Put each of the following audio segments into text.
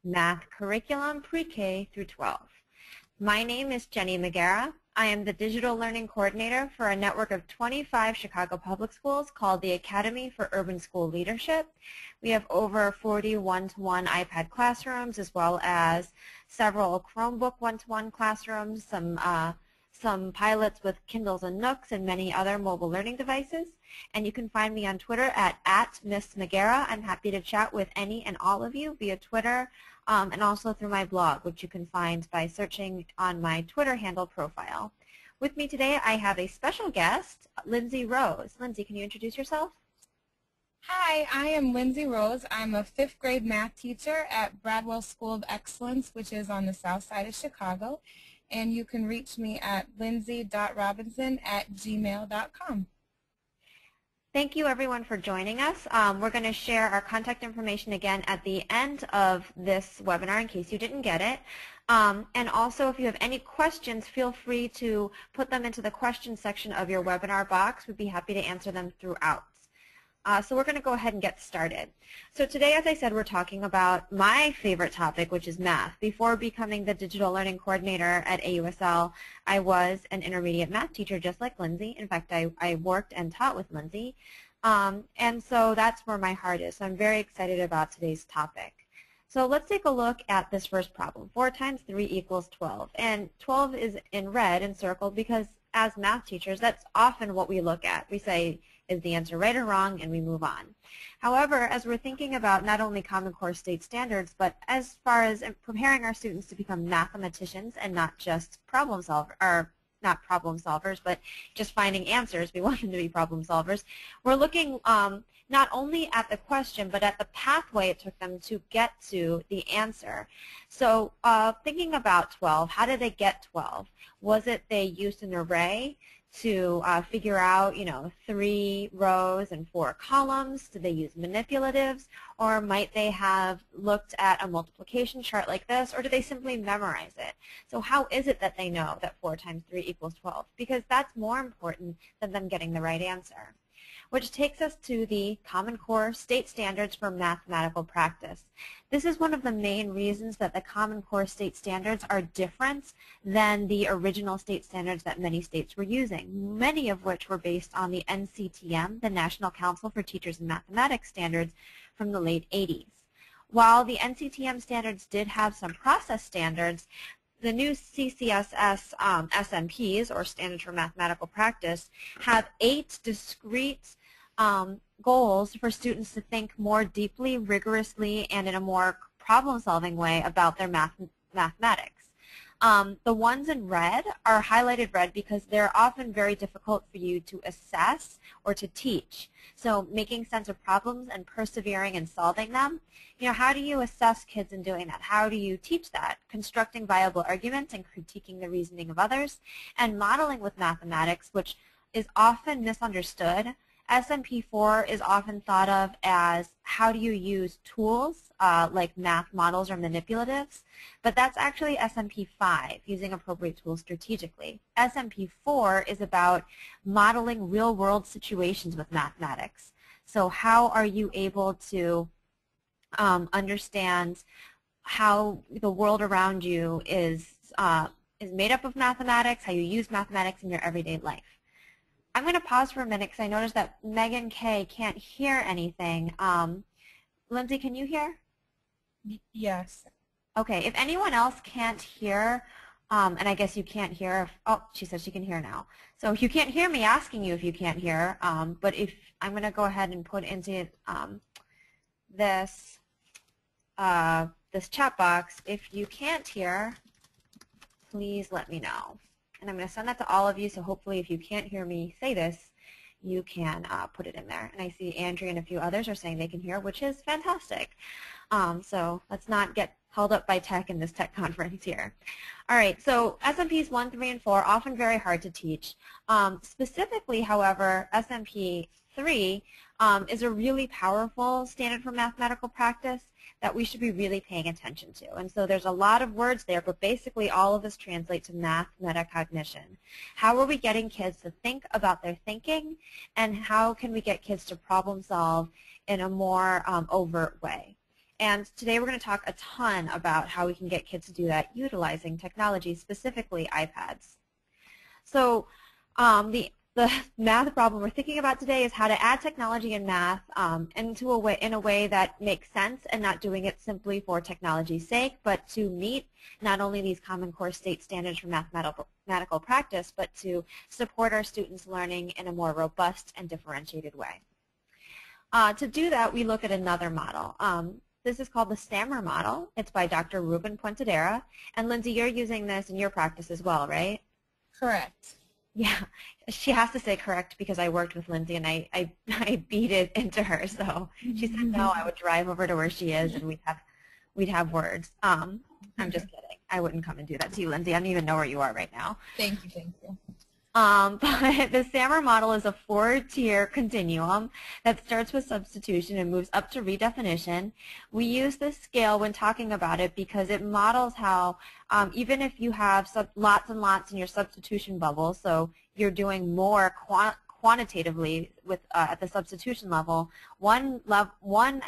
Math Curriculum Pre-K through 12. My name is Jenny McGraw. I am the Digital Learning Coordinator for a network of 25 Chicago public schools called the Academy for Urban School Leadership. We have over 40 one-to-one iPad classrooms, as well as several Chromebook one-to-one classrooms, some pilots with Kindles and Nooks, and many other mobile learning devices. And you can find me on Twitter at Miss McGraw. I'm happy to chat with any and all of you via Twitter and also through my blog, which you can find by searching on my Twitter handle profile. With me today, I have a special guest, Lindsay Rose. Lindsay, can you introduce yourself? Hi, I am Lindsay Rose. I'm a 5th grade math teacher at Bradwell School of Excellence, which is on the south side of Chicago. And you can reach me at lindsay.robinson@gmail.com. Thank you, everyone, for joining us. We're going to share our contact information again at the end of this webinar in case you didn't get it. And also, if you have any questions, feel free to put them into the question section of your webinar box. We'd be happy to answer them throughout. So we're going to go ahead and get started. So today, as I said, we're talking about my favorite topic, which is math. Before becoming the Digital Learning Coordinator at AUSL, I was an intermediate math teacher just like Lindsay. In fact, I worked and taught with Lindsay. And so that's where my heart is. So I'm very excited about today's topic. So let's take a look at this first problem. 4 times 3 equals 12. And 12 is in red and circled because as math teachers, that's often what we look at. We say, is the answer right or wrong, and we move on. However, as we're thinking about not only Common Core state standards, but as far as preparing our students to become mathematicians and not just problem solvers, or not problem solvers, but just finding answers, we want them to be problem solvers, we're looking not only at the question, but at the pathway it took them to get to the answer. So thinking about 12, how did they get 12? Was it they used an array to figure out, 3 rows and 4 columns? Did they use manipulatives? Or might they have looked at a multiplication chart like this? Or did they simply memorize it? So how is it that they know that 4 times 3 equals 12? Because that's more important than them getting the right answer. Which takes us to the Common Core state standards for mathematical practice. This is one of the main reasons that the Common Core state standards are different than the original state standards that many states were using, many of which were based on the NCTM, the National Council for Teachers in Mathematics standards from the late 80s. While the NCTM standards did have some process standards, the new CCSS SMPs, or Standards for Mathematical Practice, have 8 discrete goals for students to think more deeply, rigorously, and in a more problem-solving way about their mathematics. The ones in red are highlighted red because they're often very difficult for you to assess or to teach. So making sense of problems and persevering in solving them. How do you assess kids in doing that? How do you teach that? Constructing viable arguments and critiquing the reasoning of others, and modeling with mathematics, which is often misunderstood. SMP4 is often thought of as how do you use tools like math models or manipulatives, but that's actually SMP5, using appropriate tools strategically. SMP4 is about modeling real-world situations with mathematics. So how are you able to understand how the world around you is made up of mathematics, how you use mathematics in your everyday life. I'm going to pause for a minute because I noticed that Megan K can't hear anything. Lindsay, can you hear? Yes. Okay, if anyone else can't hear, and I guess you can't hear, oh, she says she can hear now. So if you can't hear me asking you if you can't hear, but if I'm going to go ahead and put into this chat box, if you can't hear, please let me know. And I'm going to send that to all of you, so hopefully if you can't hear me say this, you can put it in there. And I see Andrea and a few others are saying they can hear, which is fantastic. So let's not get held up by tech in this tech conference here. All right, so SMPs 1, 3, and 4, often very hard to teach. Specifically, however, SMP 3 is a really powerful standard for mathematical practice that we should be really paying attention to. And so there's a lot of words there, but basically all of this translate to math metacognition. How are we getting kids to think about their thinking, and how can we get kids to problem solve in a more overt way? And today we're going to talk a ton about how we can get kids to do that utilizing technology, specifically iPads. So the math problem we're thinking about today is how to add technology in math in a way that makes sense and not doing it simply for technology's sake, but to meet not only these Common Core state standards for mathematical practice, but to support our students' learning in a more robust and differentiated way. To do that, we look at another model. This is called the SAMR model. It's by Dr. Ruben Pontedera. And Lindsay, you're using this in your practice as well, right? Correct. Yeah, she has to say correct because I worked with Lindsay and I beat it into her. So she said no, I would drive over to where she is and we'd have words. I'm just kidding. I wouldn't come and do that to you, Lindsay. I don't even know where you are right now. Thank you, thank you. But the SAMR model is a 4-tier continuum that starts with substitution and moves up to redefinition. We use this scale when talking about it because it models how even if you have lots and lots in your substitution bubble, so you're doing more quantitatively with at the substitution level, one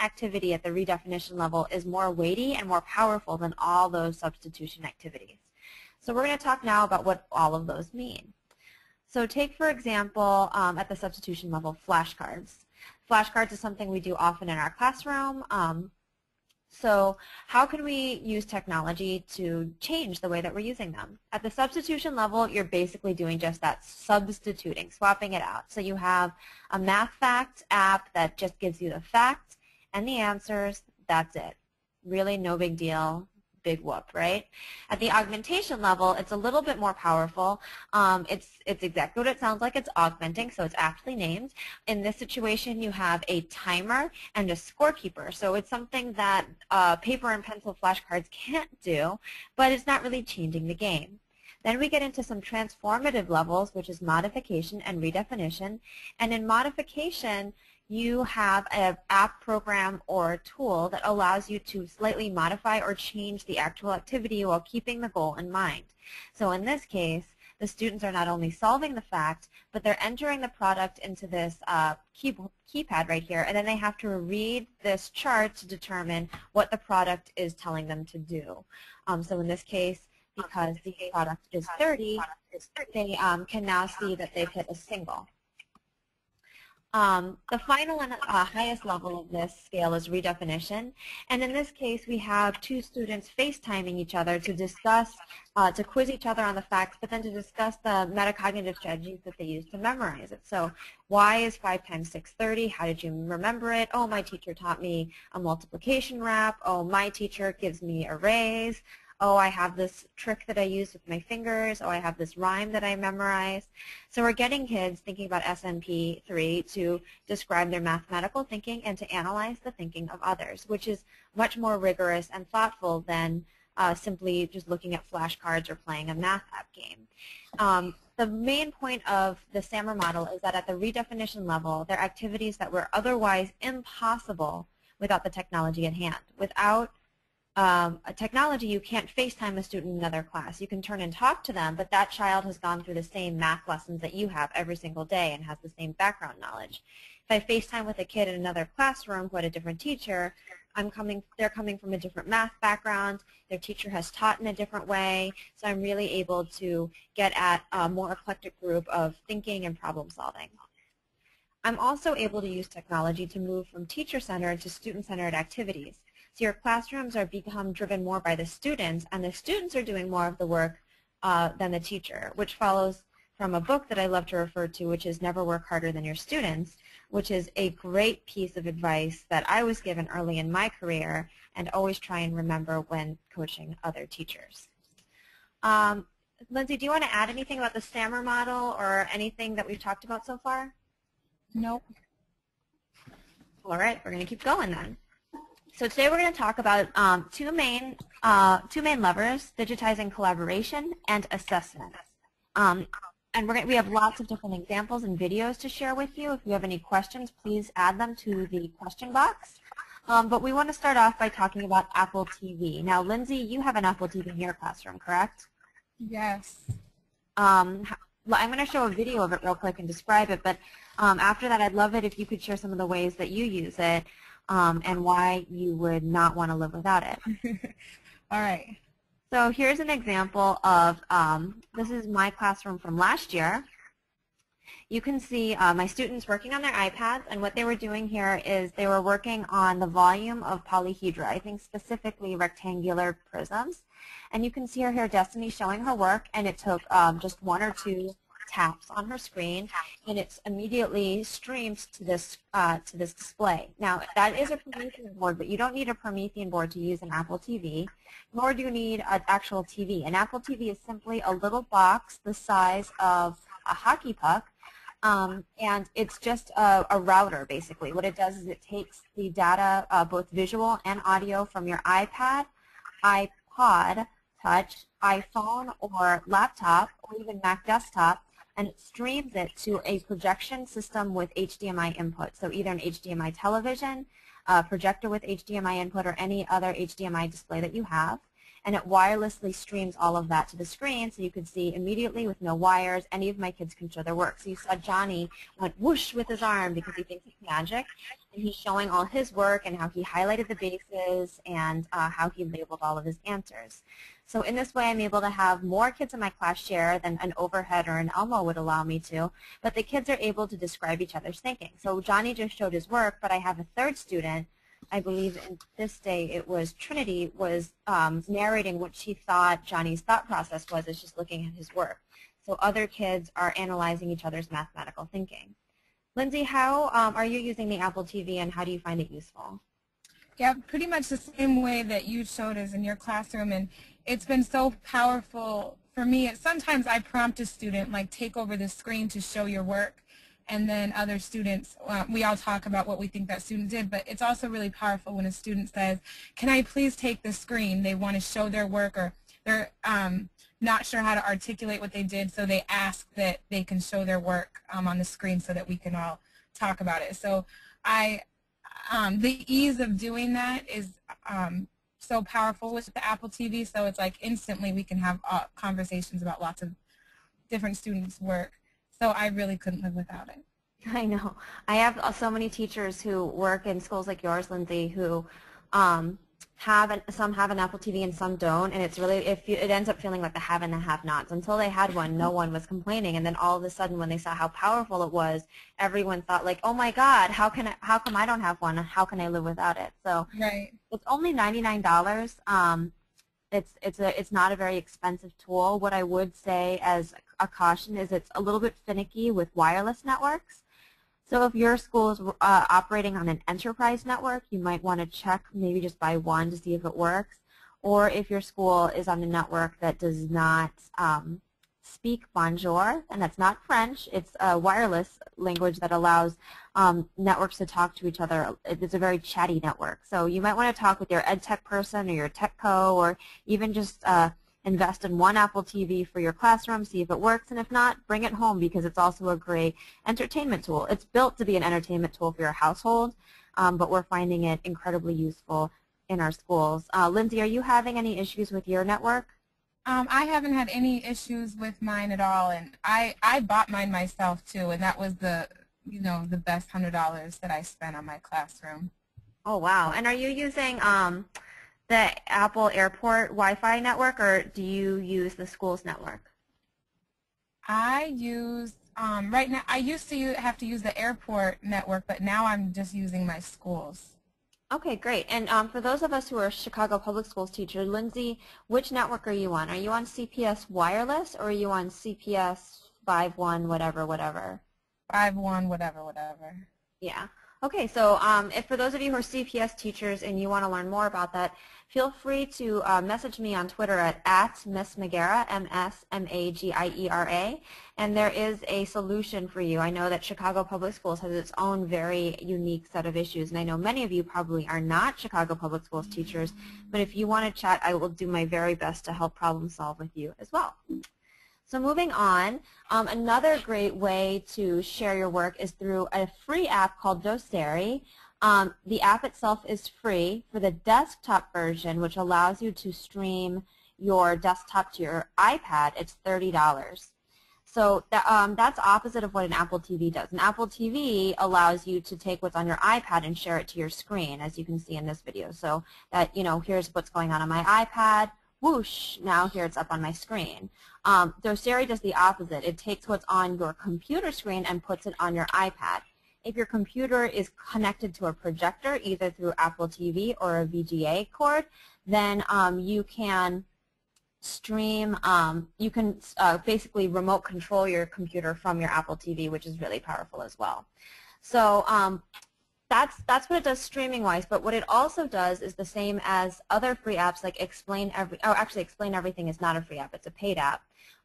activity at the redefinition level is more weighty and more powerful than all those substitution activities. So we're going to talk now about what all of those mean. So take, for example, at the substitution level, flashcards. Flashcards is something we do often in our classroom. So how can we use technology to change the way that we're using them? At the substitution level, you're basically doing just that, substituting, swapping it out. So you have a math fact app that just gives you the facts and the answers. That's it. Really no big deal. Big whoop, right? At the augmentation level, it's a little bit more powerful. It's exactly what it sounds like. It's augmenting, so it's aptly named. In this situation, you have a timer and a scorekeeper. So it's something that paper and pencil flashcards can't do, but it's not really changing the game. Then we get into some transformative levels, which is modification and redefinition. And in modification, you have an app, program, or a tool that allows you to slightly modify or change the actual activity while keeping the goal in mind. So in this case, the students are not only solving the fact, but they're entering the product into this keypad right here, and then they have to read this chart to determine what the product is telling them to do. So in this case, because the product is 30, they can now see that they've hit a single. The final and highest level of this scale is redefinition, and in this case we have two students FaceTiming each other to discuss, to quiz each other on the facts, but then to discuss the metacognitive strategies that they use to memorize it. So why is 5 times 6 30? How did you remember it? Oh, my teacher taught me a multiplication wrap. Oh, my teacher gives me arrays. Oh, I have this trick that I use with my fingers. Oh, I have this rhyme that I memorized. So we're getting kids thinking about SMP3 to describe their mathematical thinking and to analyze the thinking of others, which is much more rigorous and thoughtful than simply just looking at flashcards or playing a math app game. The main point of the SAMR model is that at the redefinition level, there are activities that were otherwise impossible without the technology at hand. Without a technology, you can't FaceTime a student in another class. You can turn and talk to them, but that child has gone through the same math lessons that you have every single day and has the same background knowledge. If I FaceTime with a kid in another classroom who had a different teacher, they're coming from a different math background, their teacher has taught in a different way, so I'm really able to get at a more eclectic group of thinking and problem solving. I'm also able to use technology to move from teacher-centered to student-centered activities. So your classrooms are become driven more by the students, and the students are doing more of the work than the teacher, which follows from a book that I love to refer to, which is Never Work Harder Than Your Students, which is a great piece of advice that I was given early in my career and always try and remember when coaching other teachers. Lindsay, do you want to add anything about the SAMR model or anything that we've talked about so far? Nope. All right, we're going to keep going then. So today we're going to talk about two main levers: digitizing collaboration and assessment. And we have lots of different examples and videos to share with you. If you have any questions, please add them to the question box. But we want to start off by talking about Apple TV. Now, Lindsay, you have an Apple TV in your classroom, correct? Yes. I'm going to show a video of it real quick and describe it, but after that I'd love it if you could share some of the ways that you use it. and why you would not want to live without it. All right. So here's an example of, this is my classroom from last year. You can see my students working on their iPads, and what they were doing here is they were working on the volume of polyhedra, I think specifically rectangular prisms. And you can see her here, Destiny, showing her work, and it took just 1 or 2 taps on her screen, and it's immediately streamed to this display. Now, that is a Promethean board, but you don't need a Promethean board to use an Apple TV, nor do you need an actual TV. An Apple TV is simply a little box the size of a hockey puck, and it's just a router, basically. What it does is it takes the data, both visual and audio, from your iPad, iPod Touch, iPhone, or laptop, or even Mac desktop, and it streams it to a projection system with HDMI input. So either an HDMI television, a projector with HDMI input, or any other HDMI display that you have. And it wirelessly streams all of that to the screen, so you can see immediately with no wires. Any of my kids can show their work. So you saw Johnny went whoosh with his arm because he thinks it's magic, and he's showing all his work and how he highlighted the bases and how he labeled all of his answers. So in this way, I'm able to have more kids in my class share than an overhead or an Elmo would allow me to, but the kids are able to describe each other's thinking. So Johnny just showed his work, but I have a third student, I believe in this day it was Trinity, was narrating what she thought Johnny's thought process was as she's looking at his work. So other kids are analyzing each other's mathematical thinking. Lindsay, how are you using the Apple TV, and how do you find it useful? Yeah, pretty much the same way that you showed us in your classroom, and it's been so powerful for me. Sometimes I prompt a student, like, take over the screen to show your work, and then other students, we all talk about what we think that student did, but it's also really powerful when a student says, can I please take the screen? They want to show their work, or they're not sure how to articulate what they did, so they ask that they can show their work on the screen so that we can all talk about it. So the ease of doing that is so powerful with the Apple TV, so it's like instantly we can have conversations about lots of different students' work. So I really couldn't live without it. I know. I have so many teachers who work in schools like yours, Lindsay, who some have an Apple TV and some don't, and it's really, it ends up feeling like the have and the have-nots. Until they had one, no one was complaining, and then all of a sudden when they saw how powerful it was, everyone thought like, oh my God, how come I don't have one? How can I live without it? So right. It's only $99. It's not a very expensive tool. What I would say as a caution is it's a little bit finicky with wireless networks. So if your school is operating on an enterprise network, you might want to check, maybe just buy one to see if it works. Or if your school is on a network that does not speak bonjour, and that's not French, it's a wireless language that allows networks to talk to each other. It's a very chatty network. So you might want to talk with your ed tech person or your tech co, or even just invest in one Apple TV for your classroom, see if it works, and if not, bring it home, because it's also a great entertainment tool. It's built to be an entertainment tool for your household, but we're finding it incredibly useful in our schools. Lindsay, are you having any issues with your network? I haven't had any issues with mine at all, and I bought mine myself too, and that was the best $100 that I spent on my classroom. Oh wow! And are you using the Apple Airport Wi-Fi network, or do you use the school's network? I use right now. I used to have to use the airport network, but now I'm just using my school's. Okay, great. And for those of us who are Chicago Public Schools teachers, Lindsay, which network are you on? Are you on CPS Wireless, or are you on CPS 5.1 whatever, whatever? 5.1 whatever, whatever. Yeah. Okay, so if for those of you who are CPS teachers and you want to learn more about that, feel free to message me on Twitter at Miss Mcgraw, MSMAGIERA, and there is a solution for you. I know that Chicago Public Schools has its own very unique set of issues, and I know many of you probably are not Chicago Public Schools teachers, but if you want to chat, I will do my very best to help problem solve with you as well. So moving on, another great way to share your work is through a free app called Doceri. The app itself is free. For the desktop version, which allows you to stream your desktop to your iPad, it's $30. So that's opposite of what an Apple TV does. An Apple TV allows you to take what's on your iPad and share it to your screen, as you can see in this video. So that, here's what's going on my iPad, whoosh, now here it's up on my screen. Doceri does the opposite. It takes what's on your computer screen and puts it on your iPad. If your computer is connected to a projector, either through Apple TV or a VGA cord, then you can stream, you can basically remote control your computer from your Apple TV, which is really powerful as well. So that's what it does streaming-wise, but what it also does is the same as other free apps like Explain Everything is not a free app, it's a paid app.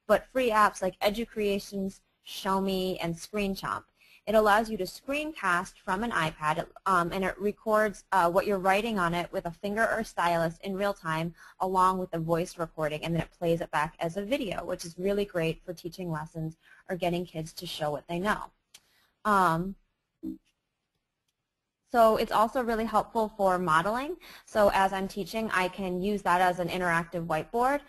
But free apps like EduCreations, Show Me, and ScreenChomp. It allows you to screencast from an iPad, and it records what you're writing on it with a finger or stylus in real time, along with a voice recording, and then it plays it back as a video, which is really great for teaching lessons or getting kids to show what they know. So it's also really helpful for modeling. So as I'm teaching, I can use that as an interactive whiteboard.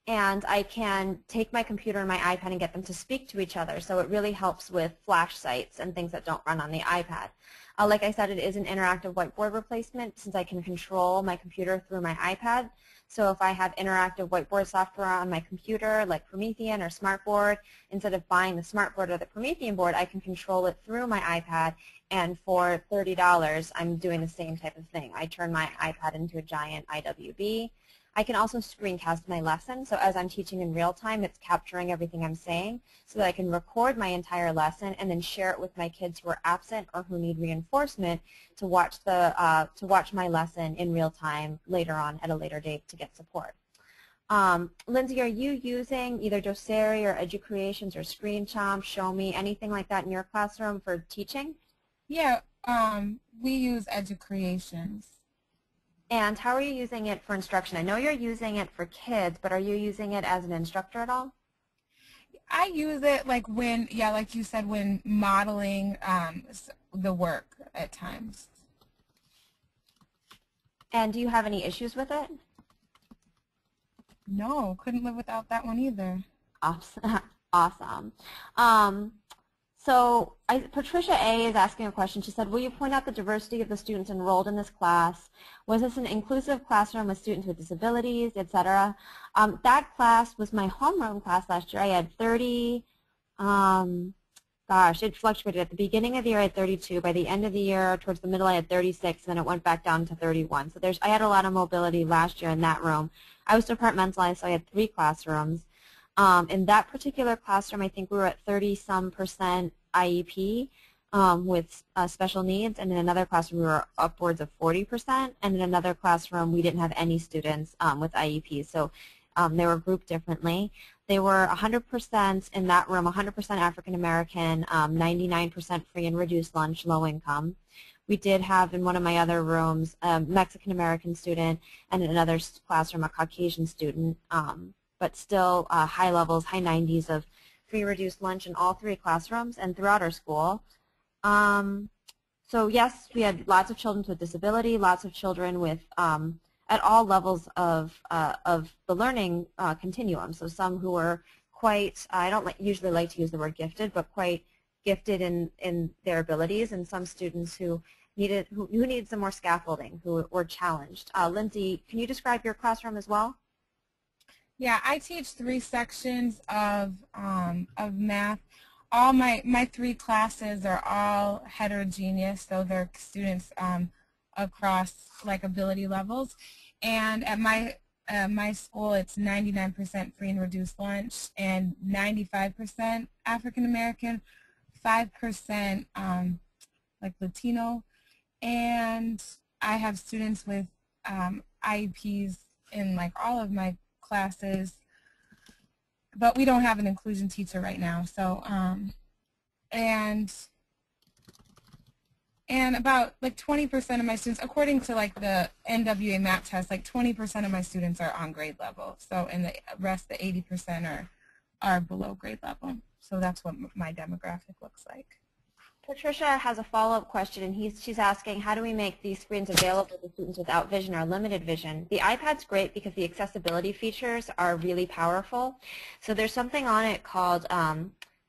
And I can take my computer and my iPad and get them to speak to each other. So it really helps with flash sites and things that don't run on the iPad. Like I said, it is an interactive whiteboard replacement since I can control my computer through my iPad. So if I have interactive whiteboard software on my computer, like Promethean or Smartboard, instead of buying the Smartboard or the Promethean board, I can control it through my iPad. And for $30, I'm doing the same type of thing. I turn my iPad into a giant IWB. I can also screencast my lesson, so as I'm teaching in real time, it's capturing everything I'm saying so that I can record my entire lesson and then share it with my kids who are absent or who need reinforcement to watch my lesson in real time later on at a later date to get support. Lindsay, are you using either Doceri or EduCreations or ScreenChomp, Show Me, anything like that in your classroom for teaching? Yeah, we use EduCreations. And how are you using it for instruction? I know you're using it for kids, but are you using it as an instructor at all? I use it like when, yeah, like you said, when modeling the work at times. And do you have any issues with it? No, couldn't live without that one either. Awesome. So Patricia A. is asking a question. She said, will you point out the diversity of the students enrolled in this class? Was this an inclusive classroom with students with disabilities, etc.? That class was my homeroom class last year. I had 30, gosh, it fluctuated. At the beginning of the year, I had 32. By the end of the year, towards the middle, I had 36, and then it went back down to 31. So I had a lot of mobility last year in that room. I was departmentalized, so I had 3 classrooms. In that particular classroom, I think we were at 30-some% IEP with special needs, and in another classroom we were upwards of 40%, and in another classroom we didn't have any students with IEPs, so they were grouped differently. They were 100% in that room, 100% African American, 99% free and reduced lunch, low income. We did have in one of my other rooms a Mexican American student, and in another classroom a Caucasian student. But still high levels, high 90s of free reduced lunch in all 3 classrooms and throughout our school. So yes, we had lots of children with disability, lots of children with at all levels of the learning continuum. So some who were quite, I don't usually like to use the word gifted, but quite gifted in their abilities, and some students who needed some more scaffolding, who were challenged. Lindsay, can you describe your classroom as well? Yeah, I teach 3 sections of math. All my 3 classes are all heterogeneous, so they're students across like ability levels. And at my school, it's 99% free and reduced lunch, and 95% African American, 5% like Latino, and I have students with IEPs in like all of my classes, but we don't have an inclusion teacher right now. So and about like 20% of my students, according to like the NWA MAP test, like 20% of my students are on grade level. So and the rest, the 80% are below grade level. So that's what my demographic looks like. Patricia has a follow-up question, and she's asking, how do we make these screens available to students without vision or limited vision? The iPad's great because the accessibility features are really powerful. So there's something on it called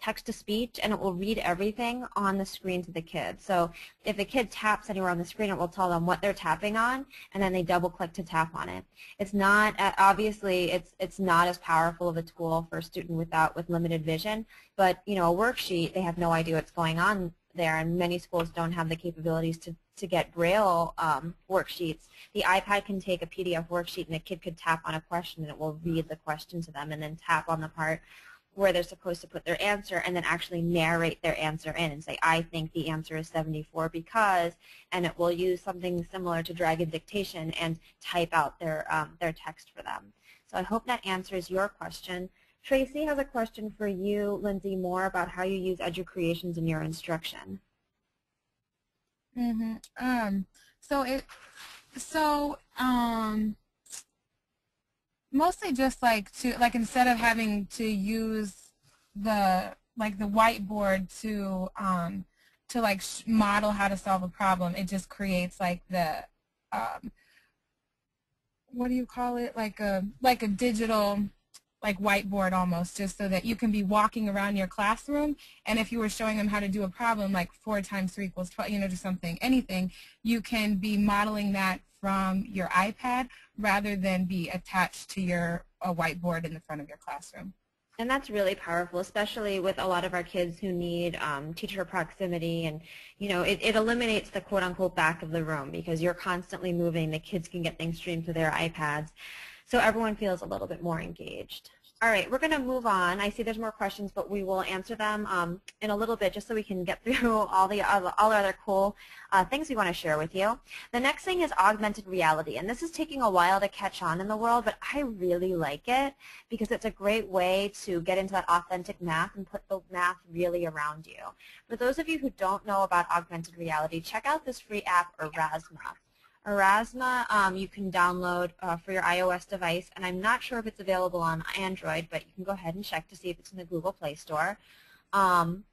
text-to-speech, and it will read everything on the screen to the kid. So if the kid taps anywhere on the screen, it will tell them what they're tapping on, and then they double-click to tap on it. It's not, obviously, it's not as powerful of a tool for a student with limited vision, but you know, a worksheet, they have no idea what's going on there, and many schools don't have the capabilities to get Braille worksheets. The iPad can take a PDF worksheet, and a kid could tap on a question, and it will read the question to them, and then tap on the part where they're supposed to put their answer, and then actually narrate their answer in and say, I think the answer is 74 because, and it will use something similar to dragon dictation and type out their text for them. So I hope that answers your question. Tracy has a question for you, Lindsay, more about how you use educreations in your instruction. Mostly just like instead of having to use the whiteboard to model how to solve a problem, it just creates like the what do you call it, like a digital whiteboard almost, just so that you can be walking around your classroom, and if you were showing them how to do a problem like 4 times 3 equals 12, you know, just anything, you can be modeling that from your iPad rather than be attached to a whiteboard in the front of your classroom. And that's really powerful, especially with a lot of our kids who need teacher proximity, and you know, it eliminates the quote-unquote back of the room because you're constantly moving. The kids can get things streamed to their iPads, so everyone feels a little bit more engaged. All right, we're going to move on. I see there's more questions, but we will answer them in a little bit just so we can get through all the other cool things we want to share with you. The next thing is augmented reality, and this is taking a while to catch on in the world, but I really like it because it's a great way to get into that authentic math and put the math really around you. For those of you who don't know about augmented reality, check out this free app, Erasma. Erasma you can download for your iOS device, and I'm not sure if it's available on Android, but you can go ahead and check to see if it's in the Google Play Store. And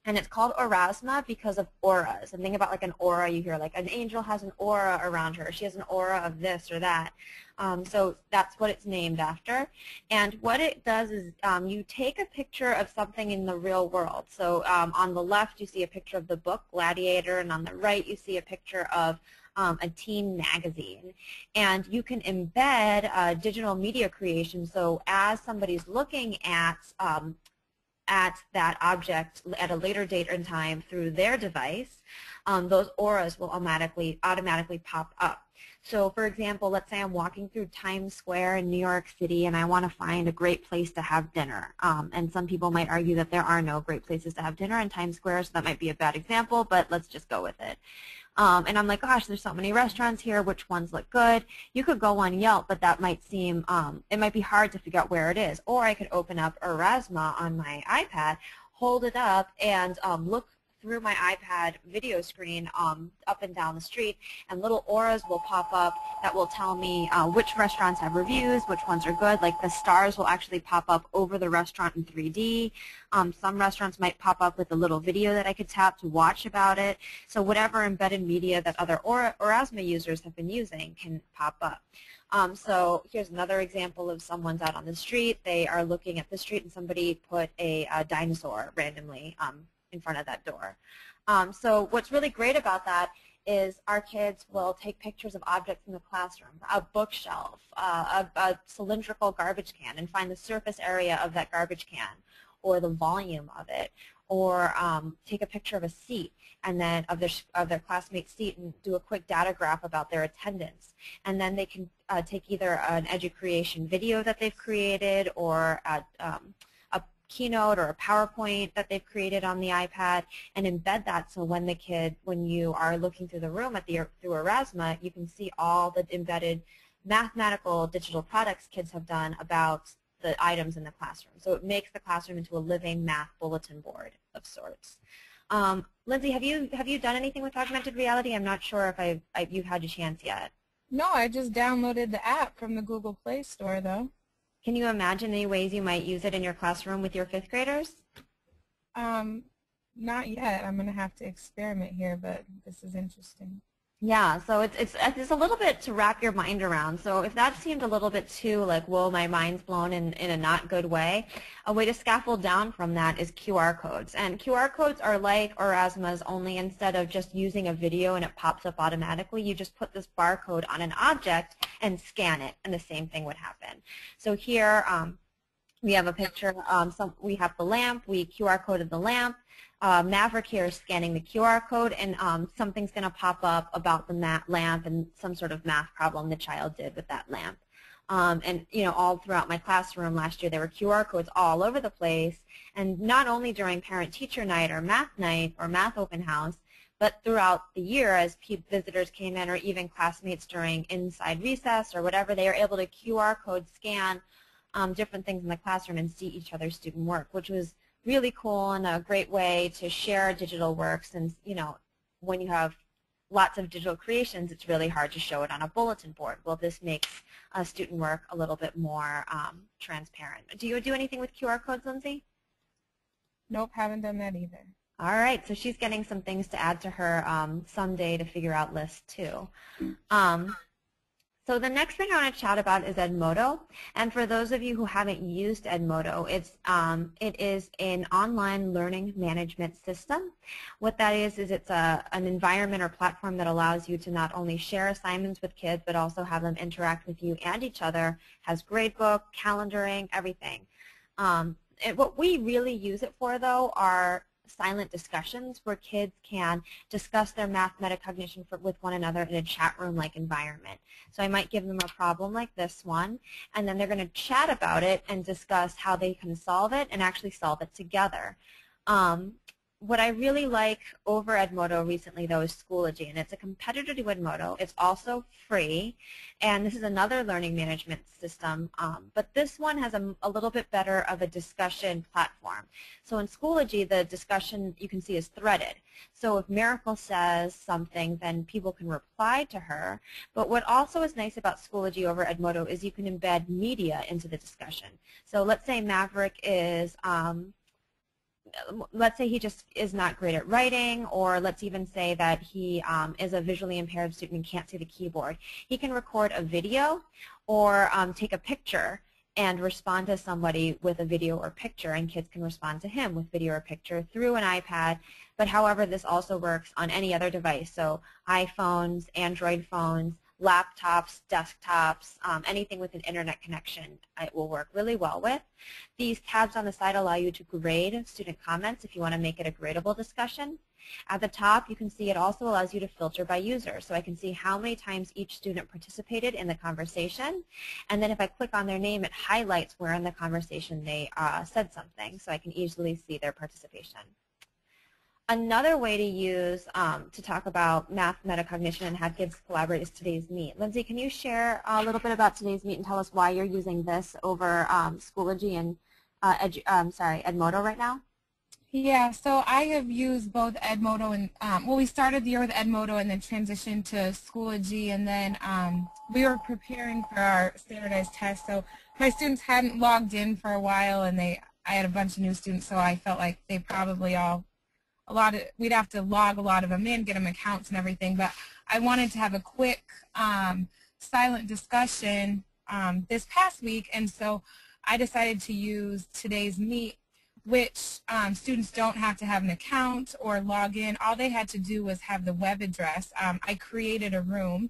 it's called Erasma because of auras. And think about like an aura you hear, like an angel has an aura around her. She has an aura of this or that. So that's what it's named after. And what it does is you take a picture of something in the real world. So on the left you see a picture of the book Gladiator, and on the right you see a picture of a teen magazine, and you can embed digital media creation. So as somebody's looking at that object at a later date and time through their device, those auras will automatically pop up. So for example, let's say I'm walking through Times Square in New York City and I want to find a great place to have dinner. And some people might argue that there are no great places to have dinner in Times Square, so that might be a bad example, but let's just go with it. And I'm like, gosh, there's so many restaurants here, which ones look good? You could go on Yelp, but that might seem, it might be hard to figure out where it is. Or I could open up Erasma on my iPad, hold it up, and look through my iPad video screen up and down the street, and little auras will pop up that will tell me which restaurants have reviews, which ones are good. Like the stars will actually pop up over the restaurant in 3D. Some restaurants might pop up with a little video that I could tap to watch about it. So whatever embedded media that other Erasma users have been using can pop up. So here's another example of someone's out on the street. They are looking at the street and somebody put a dinosaur randomly in front of that door. So what's really great about that is our kids will take pictures of objects in the classroom, a bookshelf, a cylindrical garbage can, and find the surface area of that garbage can or the volume of it, or take a picture of a seat and then of their classmate's seat and do a quick data graph about their attendance. And then they can take either an educreation video that they've created or a Keynote or a PowerPoint that they've created on the iPad and embed that, so when you are looking through the room through Erasma, you can see all the embedded mathematical digital products kids have done about the items in the classroom. So it makes the classroom into a living math bulletin board of sorts. Lindsay, have you done anything with augmented reality? I'm not sure if you've had a chance yet. No, I just downloaded the app from the Google Play Store though. Can you imagine any ways you might use it in your classroom with your 5th graders? Not yet. I'm going to have to experiment here, but this is interesting. Yeah, so it's a little bit to wrap your mind around. So if that seemed a little bit too like, whoa, my mind's blown in a not good way, a way to scaffold down from that is QR codes. And QR codes are like Erasmus, only instead of just using a video and it pops up automatically, you just put this barcode on an object and scan it, and the same thing would happen. So here we have a picture. We have the lamp. We QR coded the lamp. Maverick here is scanning the QR code, and something's going to pop up about the lamp and some sort of math problem the child did with that lamp. And all throughout my classroom last year, there were QR codes all over the place, and not only during parent-teacher night or math open house, but throughout the year as visitors came in, or even classmates during inside recess or whatever, they were able to QR code scan different things in the classroom and see each other's student work, which was really cool and a great way to share digital work, since when you have lots of digital creations, it's really hard to show it on a bulletin board. Well, this makes student work a little bit more transparent. Do you do anything with QR codes, Lindsay? Nope, haven't done that either. All right, so she's getting some things to add to her someday to figure out lists too. So the next thing I want to chat about is Edmodo, and for those of you who haven't used Edmodo, it is an online learning management system. What that is it's an environment or platform that allows you to not only share assignments with kids, but also have them interact with you and each other. Has gradebook, calendaring, everything. What we really use it for, though, are silent discussions where kids can discuss their math metacognition with one another in a chat room-like environment. So I might give them a problem like this one, and then they're going to chat about it and discuss how they can solve it and actually solve it together. What I really like over Edmodo recently, though, is Schoology, and it's a competitor to Edmodo. It's also free, and this is another learning management system, but this one has a little bit better of a discussion platform. So in Schoology, the discussion you can see is threaded. So if Miracle says something, then people can reply to her. But what also is nice about Schoology over Edmodo is you can embed media into the discussion. So let's say Maverick is let's say he just is not great at writing, or let's even say that he is a visually impaired student and can't see the keyboard. He can record a video or take a picture and respond to somebody with a video or picture, and kids can respond to him with video or picture through an iPad. But however, this also works on any other device, so iPhones, Android phones, laptops, desktops, anything with an internet connection it will work really well with. These tabs on the side allow you to grade student comments if you want to make it a gradable discussion. At the top, you can see it also allows you to filter by user. So I can see how many times each student participated in the conversation. And then if I click on their name, it highlights where in the conversation they said something, so I can easily see their participation. Another way to use to talk about math metacognition and have kids collaborate is Today's Meet. Lindsay, can you share a little bit about Today's Meet and tell us why you're using this over Schoology and Edmodo right now? Yeah, so I have used both Edmodo and, well, we started the year with Edmodo and then transitioned to Schoology, and then we were preparing for our standardized test, so my students hadn't logged in for a while, and I had a bunch of new students, so I felt like they probably all, we'd have to log a lot of them in, get them accounts and everything, but I wanted to have a quick silent discussion this past week, and so I decided to use Today's Meet, which students don't have to have an account or log in. All they had to do was have the web address. I created a room,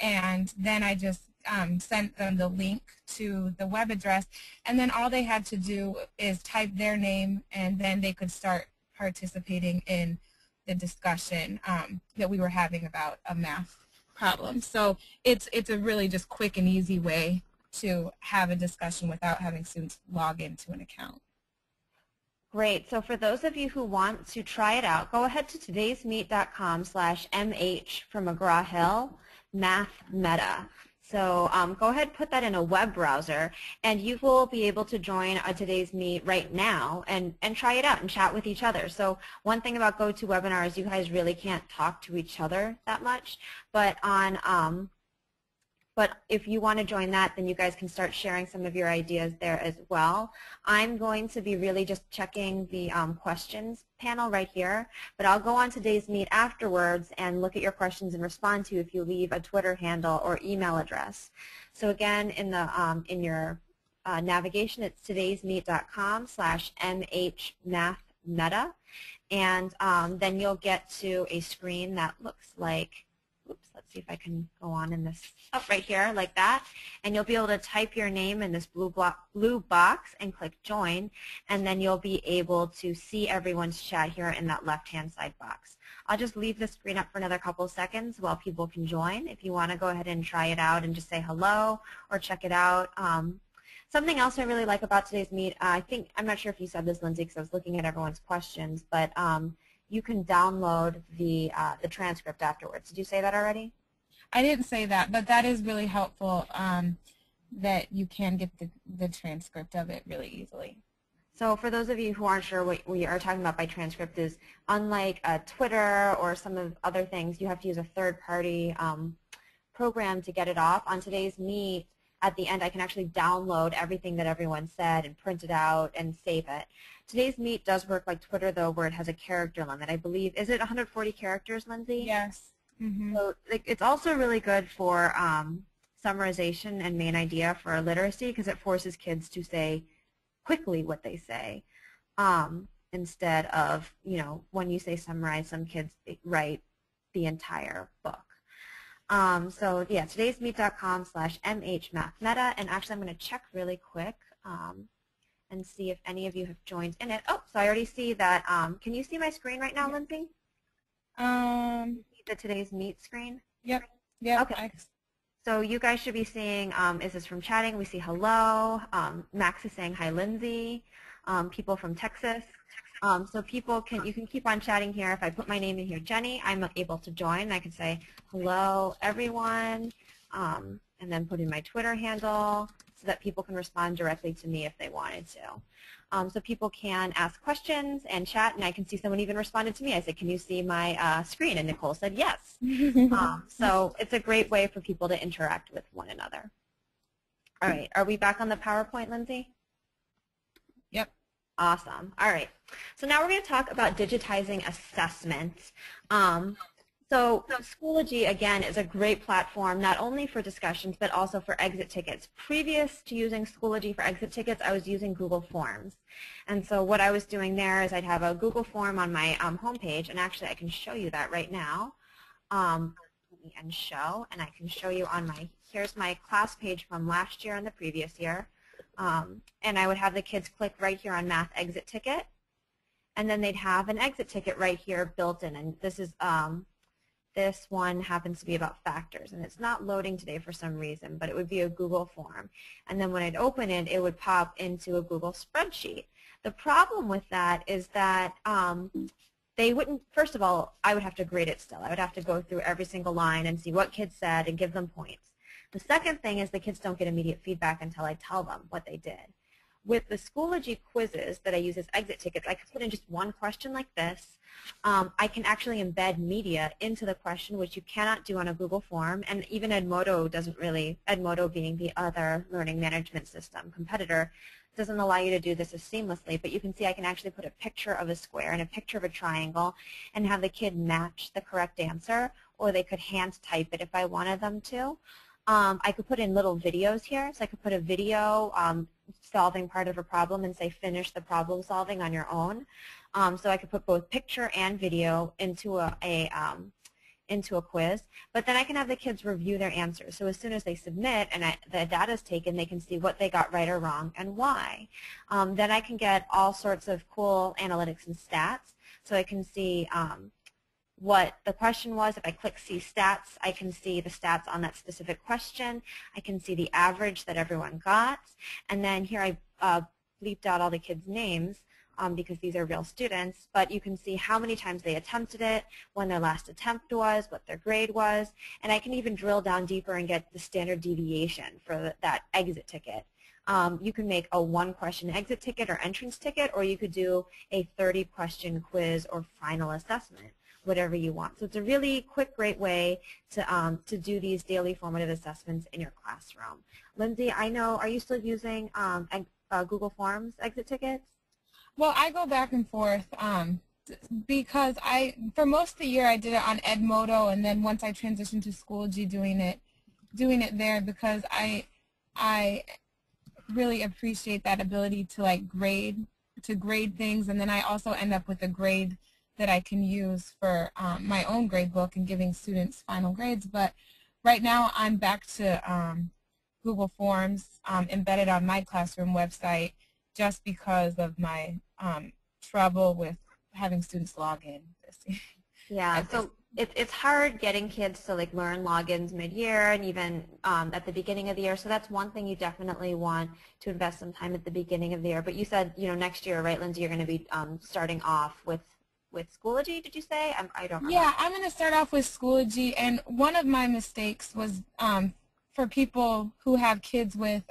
and then I just sent them the link to the web address, and then all they had to do is type their name, and then they could start participating in the discussion that we were having about a math problem. So it's a really just quick and easy way to have a discussion without having students log into an account. Great. So for those of you who want to try it out, go ahead to todaysmeet.com/mh for McGraw-Hill Math Meta. So go ahead and put that in a web browser, and you will be able to join a Today's Meet right now and try it out and chat with each other. So one thing about GoToWebinar is you guys really can't talk to each other that much, but on But if you want to join that, then you guys can start sharing some of your ideas there as well. I'm going to be really just checking the questions panel right here, but I'll go on today's Meet afterwards and look at your questions and respond to you if you leave a Twitter handle or email address. So again, in your navigation, it's todaysmeet.com/mhmathmeta, and then you'll get to a screen that looks like, oops, let's see if I can go on in this, right here, like that, and you'll be able to type your name in this blue box and click join, and then you'll be able to see everyone's chat here in that left-hand side box. I'll just leave the screen up for another couple of seconds while people can join. If you want to go ahead and try it out and just say hello or check it out. Something else I really like about today's Meet, I'm not sure if you said this, Lindsay, because I was looking at everyone's questions, but you can download the transcript afterwards. Did you say that already? I didn't say that, but that is really helpful, that you can get the transcript of it really easily. So for those of you who aren't sure what we are talking about by transcript is, unlike Twitter or some of other things, you have to use a third-party program to get it off. On today's Meet, at the end, I can actually download everything that everyone said and print it out and save it. Today's Meet does work like Twitter, though, where it has a character limit. I believe, is it 140 characters, Lindsay? Yes. Mm-hmm. So it's also really good for summarization and main idea for literacy, because it forces kids to say quickly what they say, instead of, when you say summarize, some kids write the entire book. So yeah, todaysmeet.com/mhmathmeta, and actually I'm going to check really quick and see if any of you have joined in it. Oh, so I already see that. Can you see my screen right now, Lindsay? The today's Meet screen? Yep. Yep. Okay. So you guys should be seeing, is this from chatting? We see hello. Max is saying hi, Lindsay. People from Texas. So you can keep on chatting here. If I put my name in here, Jenny, I'm able to join. I can say hello, everyone, and then put in my Twitter handle so that people can respond directly to me if they wanted to. So people can ask questions and chat, and I can see someone even responded to me. I said, can you see my screen? And Nicole said yes. So it's a great way for people to interact with one another. All right, are we back on the PowerPoint, Lindsay? Yep. Awesome. All right. So now we're going to talk about digitizing assessment. So Schoology, again, is a great platform not only for discussions but also for exit tickets. Previous to using Schoology for exit tickets, I was using Google Forms. And so what I was doing there is I'd have a Google form on my homepage, and actually I can show you that right now. Let me end show, and I can show you on here's my class page from last year and the previous year. And I would have the kids click right here on Math Exit Ticket, and then they'd have an exit ticket right here built in. And this one happens to be about factors, and it's not loading today for some reason, but it would be a Google form. And then when I'd open it, it would pop into a Google spreadsheet. The problem with that is that they wouldn't, first of all, I would have to grade it still. I would have to go through every single line and see what kids said and give them points. The second thing is the kids don't get immediate feedback until I tell them what they did. With the Schoology quizzes that I use as exit tickets, I could put in just one question like this. I can actually embed media into the question, which you cannot do on a Google form, and even Edmodo doesn't really, Edmodo being the other learning management system competitor, doesn't allow you to do this as seamlessly, but you can see I can actually put a picture of a square and a picture of a triangle and have the kid match the correct answer, or they could hand type it if I wanted them to. I could put in little videos here, so I could put a video solving part of a problem and say finish the problem solving on your own. So I could put both picture and video into a quiz, but then I can have the kids review their answers. So as soon as they submit and the data is taken, they can see what they got right or wrong and why. Then I can get all sorts of cool analytics and stats. So I can see what the question was. If I click see stats, I can see the stats on that specific question. I can see the average that everyone got. And then here I bleeped out all the kids' names because these are real students, but you can see how many times they attempted it, when their last attempt was, what their grade was, and I can even drill down deeper and get the standard deviation for that exit ticket. You can make a one-question exit ticket or entrance ticket, or you could do a 30-question quiz or final assessment. whatever you want. So it's a really quick, great way to do these daily formative assessments in your classroom. Lindsay, I know, are you still using Google Forms exit tickets? Well, I go back and forth because for most of the year I did it on Edmodo, and then once I transitioned to Schoology, doing it there, because I really appreciate that ability to like grade things, and then I also end up with a grade that I can use for my own grade book and giving students final grades. But right now I'm back to Google Forms embedded on my classroom website, just because of my trouble with having students log in. Yeah, so it's hard getting kids to like learn logins mid-year and even at the beginning of the year. So that's one thing you definitely want to invest some time at the beginning of the year. But you said, you know, next year, right, Lindsay, you're going to be starting off with Schoology, did you say? I don't remember. Yeah, I'm going to start off with Schoology, and one of my mistakes was for people who have kids with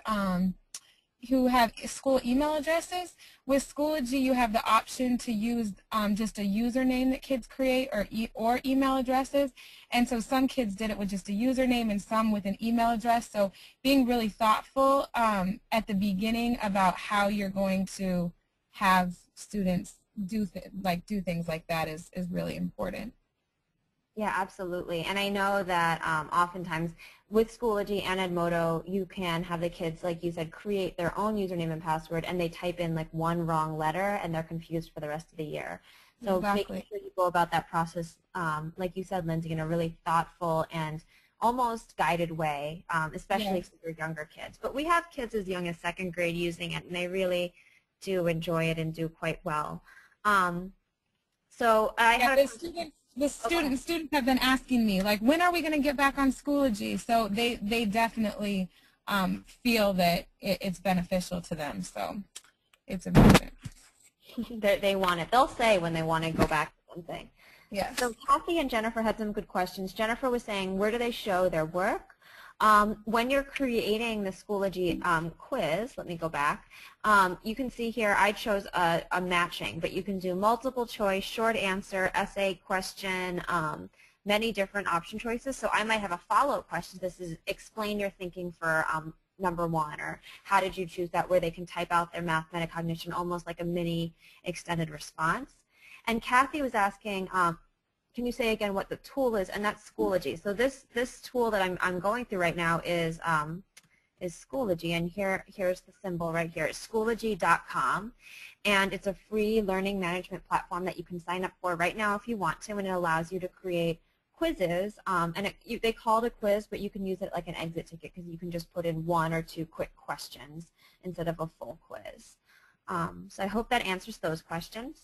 who have school email addresses. With Schoology, you have the option to use just a username that kids create, or email addresses. And so some kids did it with just a username and some with an email address. So being really thoughtful at the beginning about how you're going to have students do things like that is really important. Yeah, absolutely. And I know that oftentimes with Schoology and Edmodo, you can have the kids, like you said, create their own username and password, and they type in like one wrong letter, and they're confused for the rest of the year. So Exactly. making sure you go about that process, like you said, Lindsay, in a really thoughtful and almost guided way, especially Yes. for your younger kids. But we have kids as young as second grade using it, and they really do enjoy it and do quite well. So I had the students have been asking me, like, when are we going to get back on Schoology? So they definitely feel that it's beneficial to them. So it's important. they want it. They'll say when they want to go back to something. Yes. So Kathy and Jennifer had some good questions. Jennifer was saying, where do they show their work? When you're creating the Schoology quiz, let me go back, you can see here I chose a matching, but you can do multiple choice, short answer, essay, question, many different option choices. So I might have a follow-up question. This is explain your thinking for number one, or how did you choose that, where they can type out their math metacognition, almost like a mini extended response. And Kathy was asking, can you say again what the tool is? And that's Schoology. So this tool that I'm going through right now is Schoology, and here's the symbol right here. It's Schoology.com, and it's a free learning management platform that you can sign up for right now if you want to, and it allows you to create quizzes. And they call it a quiz, but you can use it like an exit ticket because you can just put in 1 or 2 quick questions instead of a full quiz. So I hope that answers those questions.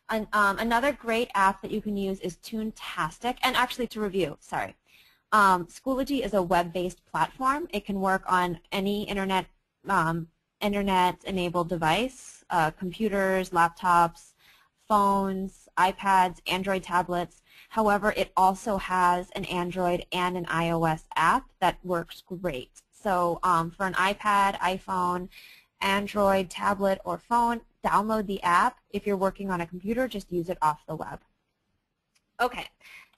Another great app that you can use is Toontastic. And actually, to review, sorry, Schoology is a web-based platform. It can work on any internet-enabled device, computers, laptops, phones, iPads, Android tablets. However, it also has an Android and an iOS app that works great. So for an iPad, iPhone, Android, tablet, or phone, download the app. If you're working on a computer, just use it off the web. Okay,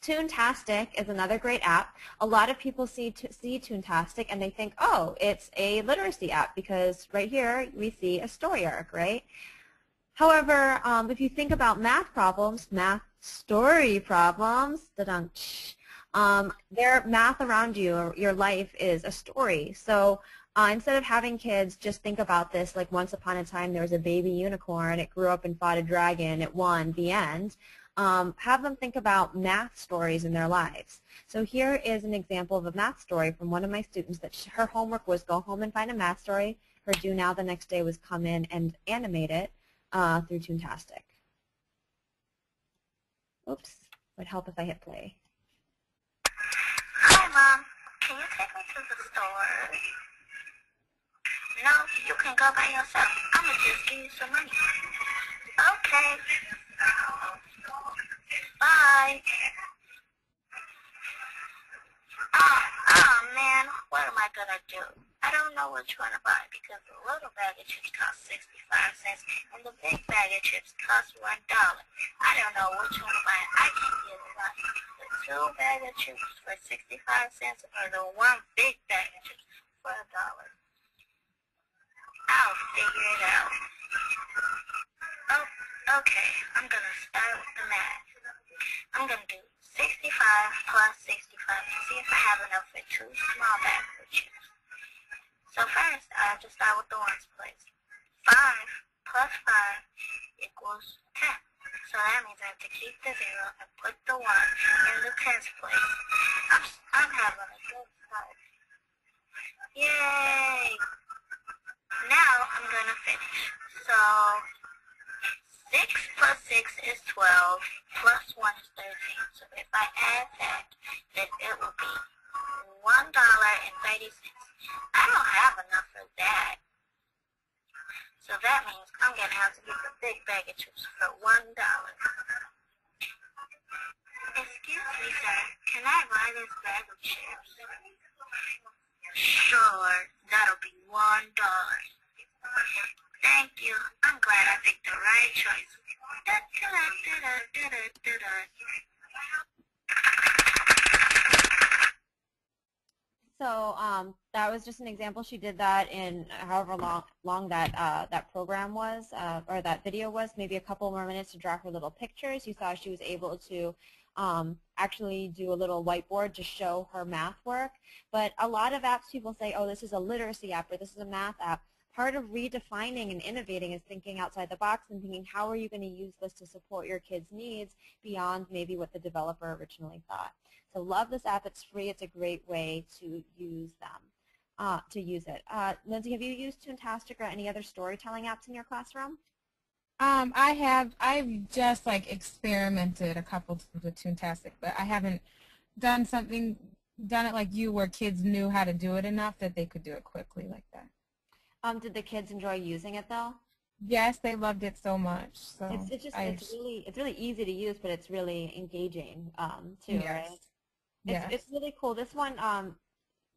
Toontastic is another great app. A lot of people see Toontastic and they think, oh, it's a literacy app because right here we see a story arc, right? However, if you think about math problems, math story problems, their math around you, or your life is a story. So instead of having kids just think about this like once upon a time there was a baby unicorn, it grew up and fought a dragon, it won, the end, have them think about math stories in their lives. So here is an example of a math story from one of my students that her homework was go home and find a math story. Her due now the next day was come in and animate it through Toontastic. Oops, would help if I hit play. Hi, Mom. Can you take me to the store? No, you can go by yourself. I'm going to just give you some money. Okay. Bye. Oh, man, what am I going to do? I I don't know which one to buy because the little bag of chips cost 65 cents and the big bag of chips cost $1. I don't know which one to buy. I can either buy the 2 bag of chips for 65 cents or the 1 big bag of chips for $1. I'll figure it out. Oh, okay. I'm going to start with the math. I'm going to do 65 plus 65 to see if I have enough for 2 small bags of chips. So first, I have to start with the ones place. 5 plus 5 equals 10. So that means I have to keep the 0 and put the 1 in the tens place. I'm having a good start. Yay! Now I'm going to finish. So 6 plus 6 is 12, plus 1 is 13. So if I add that, then it will be $1.30. I don't have enough for that. So that means I'm going to have to get the big bag of chips for $1. Excuse me, sir. Can I buy this bag of chips? Sure. That'll be $1. Thank you. I'm glad I picked the right choice. So that was just an example. She did that in however long that that program was, or that video was, maybe a couple more minutes to draw her little pictures. You saw she was able to actually do a little whiteboard to show her math work. But a lot of apps, people say, oh, this is a literacy app or this is a math app. Part of redefining and innovating is thinking outside the box and thinking, how are you going to use this to support your kids' needs beyond maybe what the developer originally thought. So love this app. It's free. It's a great way to use them, Lindsay, have you used Toontastic or any other storytelling apps in your classroom? I've just like experimented a couple times with Toontastic, but I haven't done it like you where kids knew how to do it enough that they could do it quickly like that. Did the kids enjoy using it though? Yes, they loved it so much. So it's really easy to use, but it's really engaging too, yes. right? Yes. It's really cool. This one,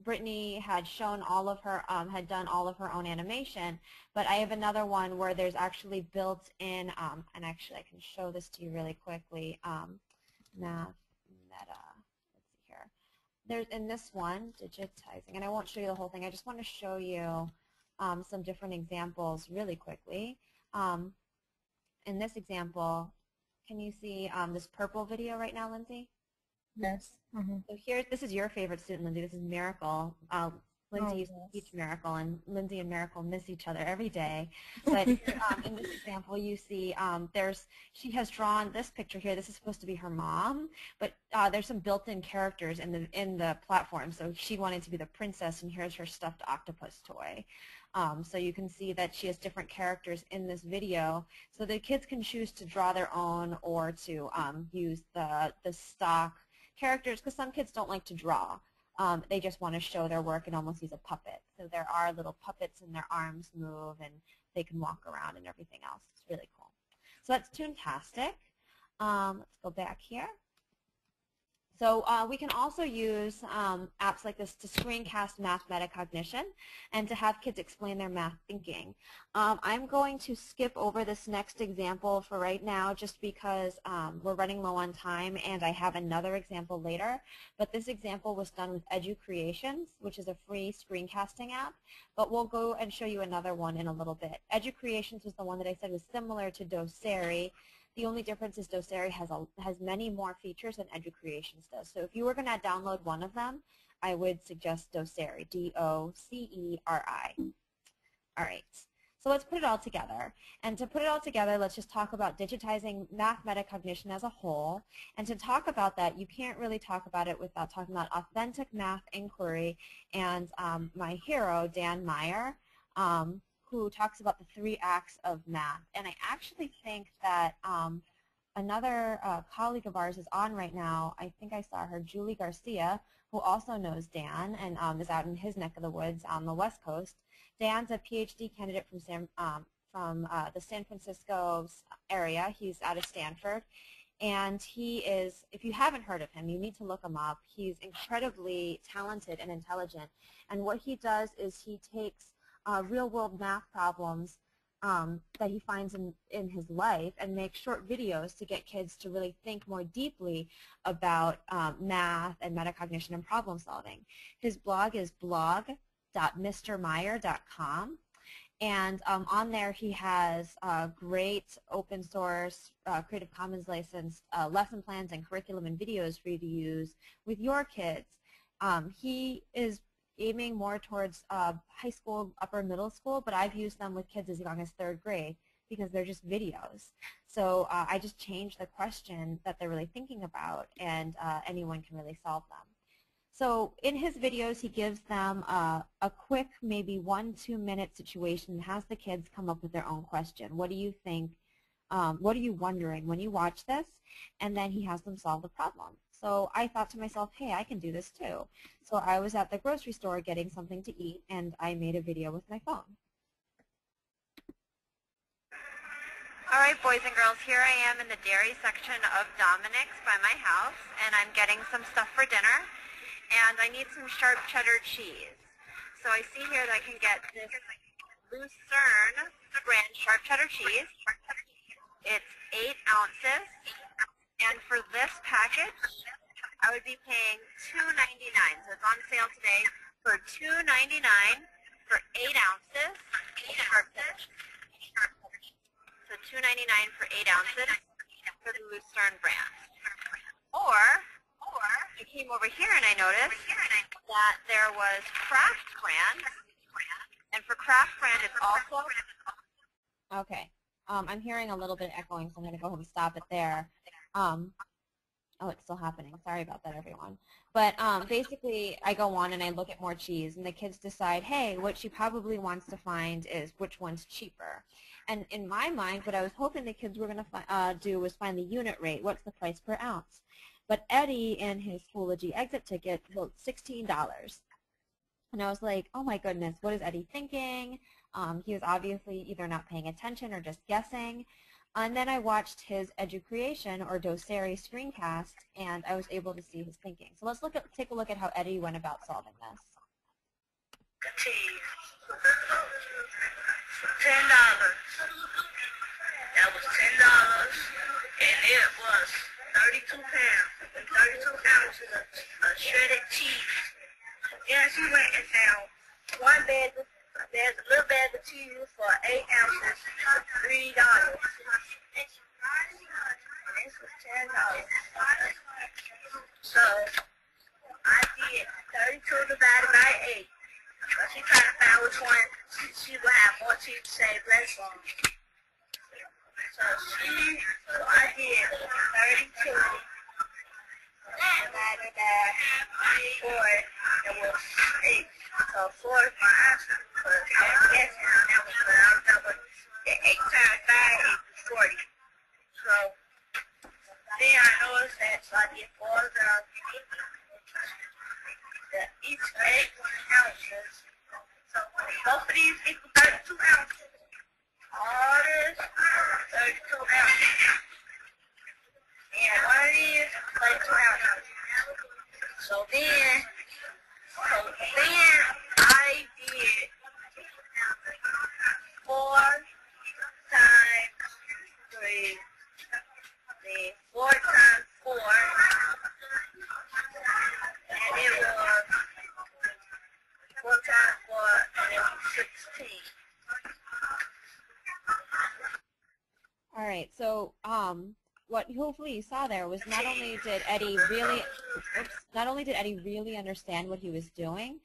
Brittany had shown all of her, had done all of her own animation, but I have another one where there's actually built in, and actually I can show this to you really quickly. Meta. Let's see here. There's in this one, digitizing, and I won't show you the whole thing. I just want to show you some different examples really quickly. In this example, can you see this purple video right now, Lindsay? Yes. So here, this is your favorite student, Lindsay. This is Miracle. Lindsay used to teach Miracle, and Lindsay and Miracle miss each other every day. But in this example, you see she has drawn this picture here. This is supposed to be her mom, but there's some built-in characters in the platform. So she wanted to be the princess, and here's her stuffed octopus toy. So you can see that she has different characters in this video. So the kids can choose to draw their own or to use the stock characters, because some kids don't like to draw. They just want to show their work and almost use a puppet. So there are little puppets and their arms move and they can walk around and everything else. It's really cool. So that's Toontastic. Let's go back here. So we can also use apps like this to screencast math metacognition and to have kids explain their math thinking. I'm going to skip over this next example for right now just because we're running low on time and I have another example later. But this example was done with EduCreations, which is a free screencasting app. But we'll go and show you another one in a little bit. EduCreations was the one that I said was similar to doceri. The only difference is doceri has many more features than EduCreations does. So if you were going to download one of them, I would suggest doceri, D-O-C-E-R-I. All right, so let's put it all together. And to put it all together, let's just talk about digitizing math metacognition as a whole. And to talk about that, you can't really talk about it without talking about authentic math inquiry and my hero, Dan Meyer, who talks about the 3 acts of math. And I actually think that another colleague of ours is on right now. I think I saw her, Julie Garcia, who also knows Dan and is out in his neck of the woods on the West Coast. Dan's a PhD candidate from the San Francisco area. He's out of Stanford. And he is, if you haven't heard of him, you need to look him up. He's incredibly talented and intelligent. And what he does is he takes real-world math problems that he finds in his life and makes short videos to get kids to really think more deeply about math and metacognition and problem solving. His blog is blog.mrmeyer.com. And on there he has great open source, Creative Commons licensed lesson plans and curriculum and videos for you to use with your kids. He is aiming more towards high school, upper middle school, but I've used them with kids as young as 3rd grade because they're just videos. So I just changed the question that they're really thinking about, and anyone can really solve them. So in his videos, he gives them a quick, maybe 1-2 minute situation and has the kids come up with their own question. What do you think? What are you wondering when you watch this? And then he has them solve the problem. So I thought to myself, hey, I can do this too. So I was at the grocery store getting something to eat, and I made a video with my phone. All right, boys and girls, here I am in the dairy section of Dominic's by my house, and I'm getting some stuff for dinner. And I need some sharp cheddar cheese. So I see here that I can get this Lucerne brand sharp cheddar cheese. It's 8 ounces. And for this package, I would be paying $2.99. So it's on sale today for $2.99 for 8 ounces. So $2.99 for 8 ounces for the Lucerne brand. Or I came over here and I noticed that there was Kraft brand, and for Kraft brand it's also... Okay. I'm hearing a little bit of echoing, so I'm going to go ahead and stop it there. Oh, it's still happening. Sorry about that, everyone. But basically, I go on and I look at more cheese, and the kids decide, hey, what she probably wants to find is which one's cheaper. And in my mind, what I was hoping the kids were going to do was find the unit rate. What's the price per ounce? But Eddie, in his Schoology exit ticket, wrote $16. And I was like, oh my goodness, what is Eddie thinking? He was obviously either not paying attention or just guessing. And then I watched his Educreation or Doceri screencast, and I was able to see his thinking. So let's take a look at how Eddie went about solving this. $10. That was $10, and it was 32 pounds and 32 ounces of shredded cheese. Then she went and found there's a little bag of cheese for 8 ounces for $3. And this was $10. So I did 32 divided by 8. So she tried to find which one she would have more cheese to save less on. So I did 32 divided by 4, it was 8. So 4 is my answer. But I'm guessing that was what I remember. 8 times 5 is 40. So then I noticed that, so I did 4 times each 8 ounces. So both of these equal 32 ounces. All this 32 ounces. And one of these 32 ounces. So then I did 4 times 3. Then 4 times 4. And it was 4 times 4, and it was 16. All right, so what hopefully you saw there was not only did Eddie really understand what he was doing,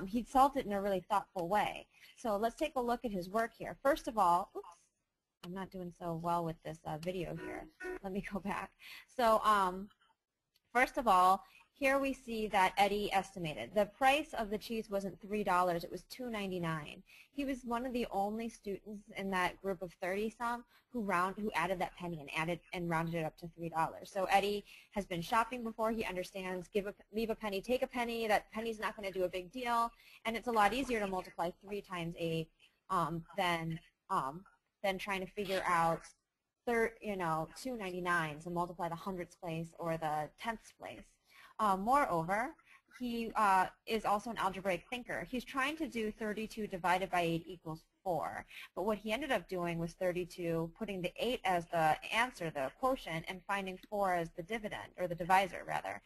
he solved it in a really thoughtful way. So let's take a look at his work here. First of all, oops, I'm not doing so well with this video here. Let me go back. So first of all, here we see that Eddie estimated. The price of the cheese wasn't $3, it was $2.99. He was one of the only students in that group of 30-some who added that penny and rounded it up to $3. So Eddie has been shopping before. He understands leave a penny, take a penny. That penny's not going to do a big deal, and it's a lot easier to multiply 3 times 8 than trying to figure out 299 to multiply the hundredths place or the tenths place. Moreover, he is also an algebraic thinker. He's trying to do 32 divided by 8 equals 4. But what he ended up doing was 32, putting the 8 as the answer, the quotient, and finding 4 as the dividend, or the divisor, rather.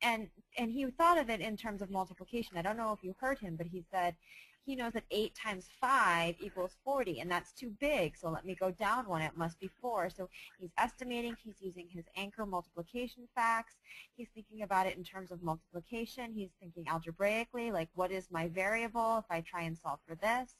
And he thought of it in terms of multiplication. I don't know if you heard him, but he said he knows that 8 times 5 equals 40, and that's too big, so let me go down one. It must be 4. So he's estimating. He's using his anchor multiplication facts. He's thinking about it in terms of multiplication. He's thinking algebraically, like what is my variable if I try and solve for this.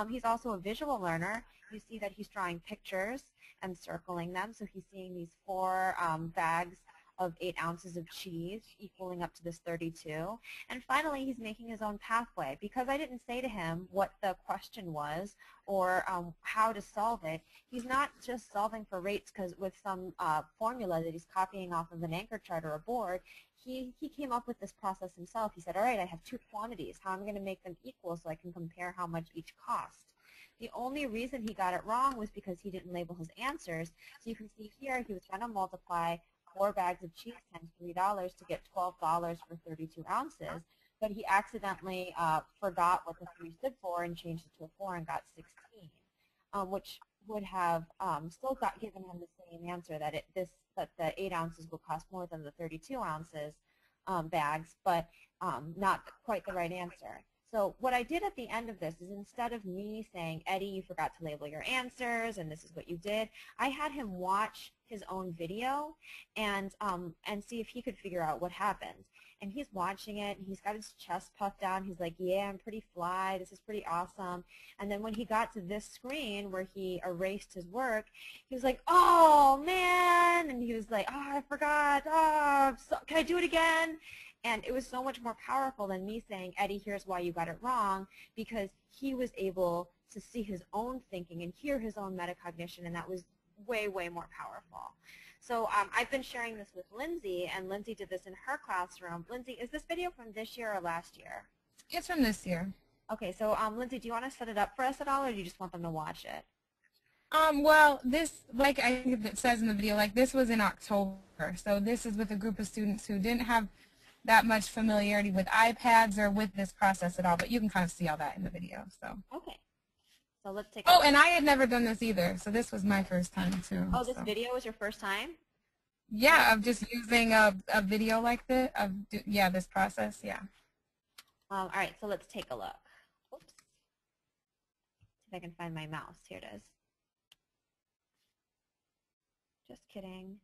He's also a visual learner. You see that he's drawing pictures and circling them, so he's seeing these 4 bags of 8 ounces of cheese equaling up to this 32. And finally, he's making his own pathway. Because I didn't say to him what the question was or how to solve it, he's not just solving for rates because with some formula that he's copying off of an anchor chart or a board. He came up with this process himself. He said, all right, I have 2 quantities. How am I going to make them equal so I can compare how much each cost? The only reason he got it wrong was because he didn't label his answers. So you can see here he was trying to multiply 4 bags of cheese times $3 to get $12 for 32 ounces, but he accidentally forgot what the 3 stood for and changed it to a 4 and got 16, which would have still given him the same answer, that the 8 ounces would cost more than the 32 ounces bags, but not quite the right answer. So what I did at the end of this is, instead of me saying, Eddie, you forgot to label your answers and this is what you did, I had him watch his own video and see if he could figure out what happened. And he's watching it, and he's got his chest puffed down. He's like, yeah, I'm pretty fly. This is pretty awesome. And then when he got to this screen where he erased his work, he was like, oh, man. And he was like, oh, I forgot. Oh, can I do it again? And it was so much more powerful than me saying, Eddie, here's why you got it wrong, because he was able to see his own thinking and hear his own metacognition, and that was way, way more powerful. So I've been sharing this with Lindsay, and Lindsay did this in her classroom. Lindsay, is this video from this year or last year? It's from this year. Okay, so Lindsay, do you want to set it up for us at all, or do you just want them to watch it? Well, this, like I think it says in the video, like this was in October. So this is with a group of students who didn't have that much familiarity with iPads or with this process at all, but you can kind of see all that in the video. So. Okay. So let's take. Oh, and I had never done this either, so this was my first time too. Oh, this video was your first time? Yeah, of just using a video like this, this process, yeah. All right, so let's take a look. Oops. See if I can find my mouse. Here it is. Just kidding.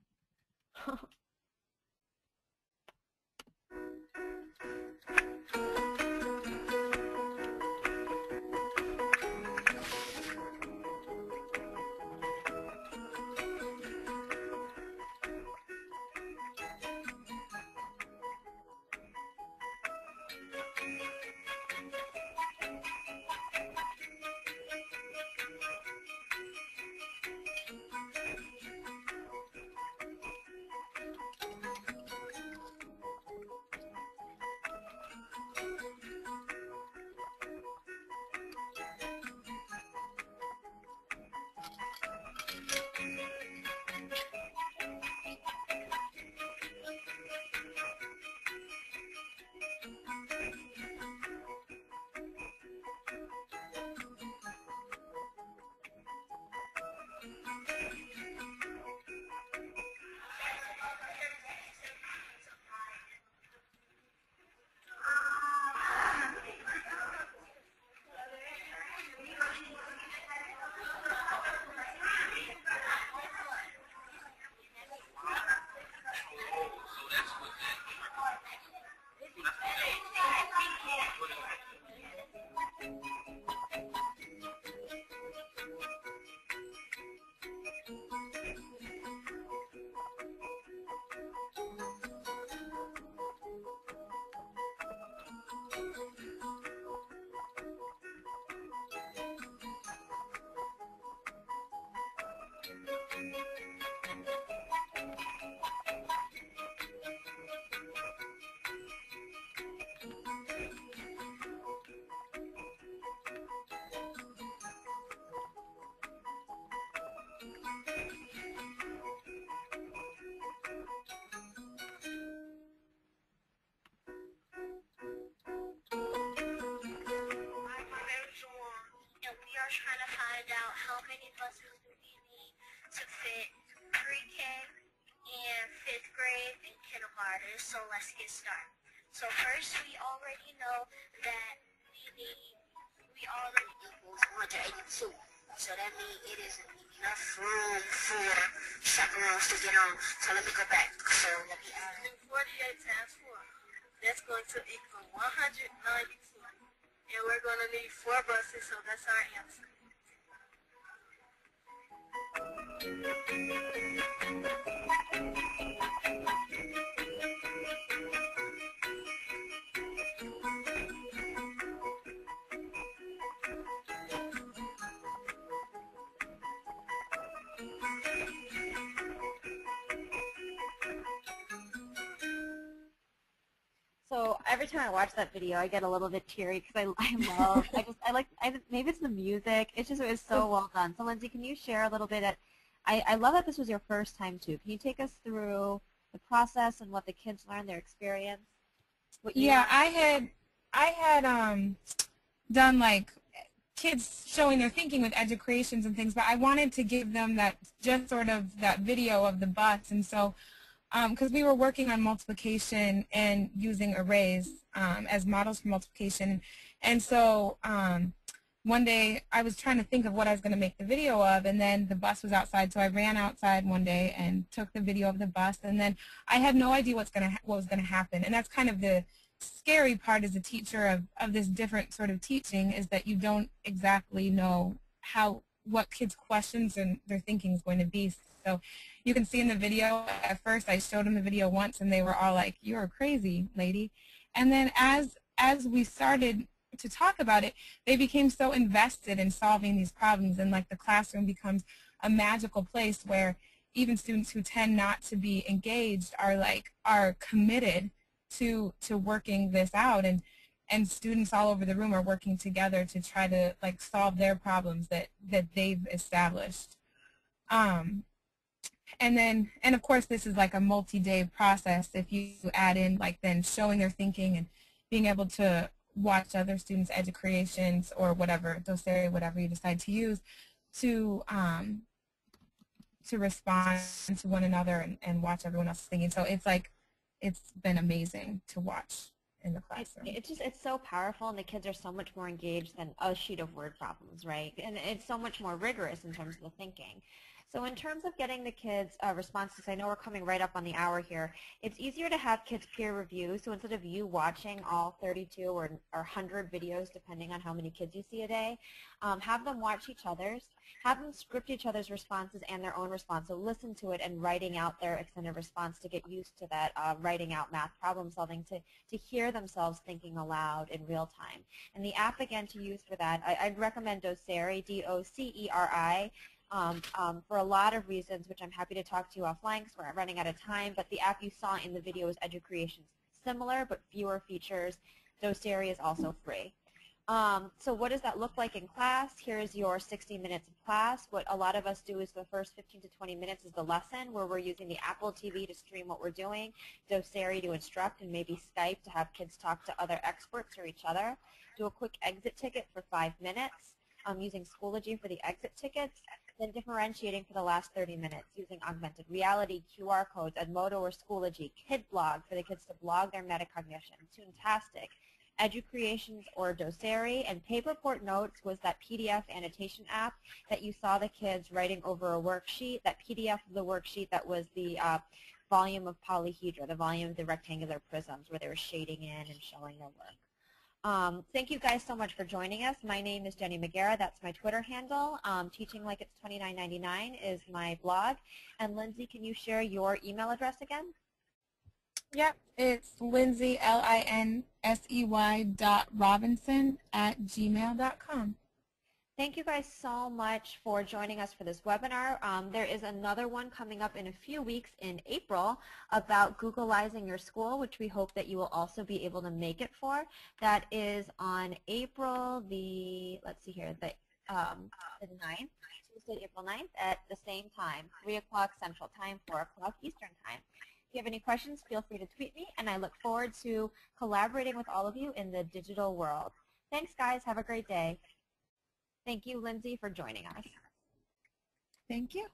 was trying to find out how many buses do we need to fit pre-K and 5th grade and kindergarten. So let's get started. So first, we already know that we already equals 182. So that means it isn't enough room for chaperones to get on. So let me go back. So let me add 48 times 4. That's going to equal 192. And we're going to need 4 buses, so that's our answer. So every time I watch that video, I get a little bit teary because maybe it's the music. It was so well done. So Lindsay, can you share a little bit? I love that this was your first time too. Can you take us through the process and what the kids learned, their experience? Yeah, I had done like kids showing their thinking with educreations and things, but I wanted to give them that video of the bus, and so. Because we were working on multiplication and using arrays as models for multiplication. And so one day I was trying to think of what I was going to make the video of, and then the bus was outside. So I ran outside one day and took the video of the bus, and then I had no idea what was going to happen. And that's kind of the scary part as a teacher of this different sort of teaching, is that you don't exactly know what kids' questions and their thinking is going to be. So you can see in the video, at first I showed them the video once and they were all like, "You're crazy, lady." And then as we started to talk about it, they became so invested in solving these problems, and like the classroom becomes a magical place where even students who tend not to be engaged are committed to working this out, and students all over the room are working together to try to like solve their problems that they've established. And of course this is like a multi-day process if you add in like then showing their thinking and being able to watch other students' educreations or whatever, dossier, whatever you decide to use to respond to one another and watch everyone else thinking. So it's been amazing to watch in the classroom. It's so powerful, and the kids are so much more engaged than a sheet of word problems, right? And it's so much more rigorous in terms of the thinking. So in terms of getting the kids' responses, I know we're coming right up on the hour here. It's easier to have kids peer review. So instead of you watching all 32 or 100 videos, depending on how many kids you see a day, have them watch each other's. Have them script each other's responses and their own response. So listen to it and writing out their extended response to get used to that, writing out math problem solving, to hear themselves thinking aloud in real time. And the app, again, to use for that, I'd recommend Doceri, D-O-C-E-R-I. For a lot of reasons, which I'm happy to talk to you offline because we're running out of time, but the app you saw in the video is Educreation. Similar but fewer features. Doceri is also free. So what does that look like in class? Here's your 60 minutes of class. What a lot of us do is the first 15 to 20 minutes is the lesson, where we're using the Apple TV to stream what we're doing, Doceri to instruct, and maybe Skype to have kids talk to other experts or each other. Do a quick exit ticket for 5 minutes, using Schoology for the exit tickets, then differentiating for the last 30 minutes using augmented reality, QR codes, Edmodo or Schoology, Kid Blog for the kids to blog their metacognition, Toontastic, Educreations or Doceri, and Paperport Notes was that PDF annotation app that you saw the kids writing over a worksheet. That PDF of the worksheet, that was the volume of polyhedra, the volume of the rectangular prisms where they were shading in and showing their work. Thank you guys so much for joining us. My name is Jenny McGraw. That's my Twitter handle. Teaching Like It's $29.99 is my blog. And Lindsay, can you share your email address again? Yep, it's Lindsay, LINSEY.Robinson@gmail.com. Thank you guys so much for joining us for this webinar. There is another one coming up in a few weeks in April about Googleizing your school, which we hope that you will also be able to make it for. That is on April the, let's see here, the 9th, Tuesday, April 9th at the same time, 3 o'clock Central Time, 4 o'clock Eastern Time. If you have any questions, feel free to tweet me, and I look forward to collaborating with all of you in the digital world. Thanks, guys. Have a great day. Thank you, Lindsay, for joining us. Thank you.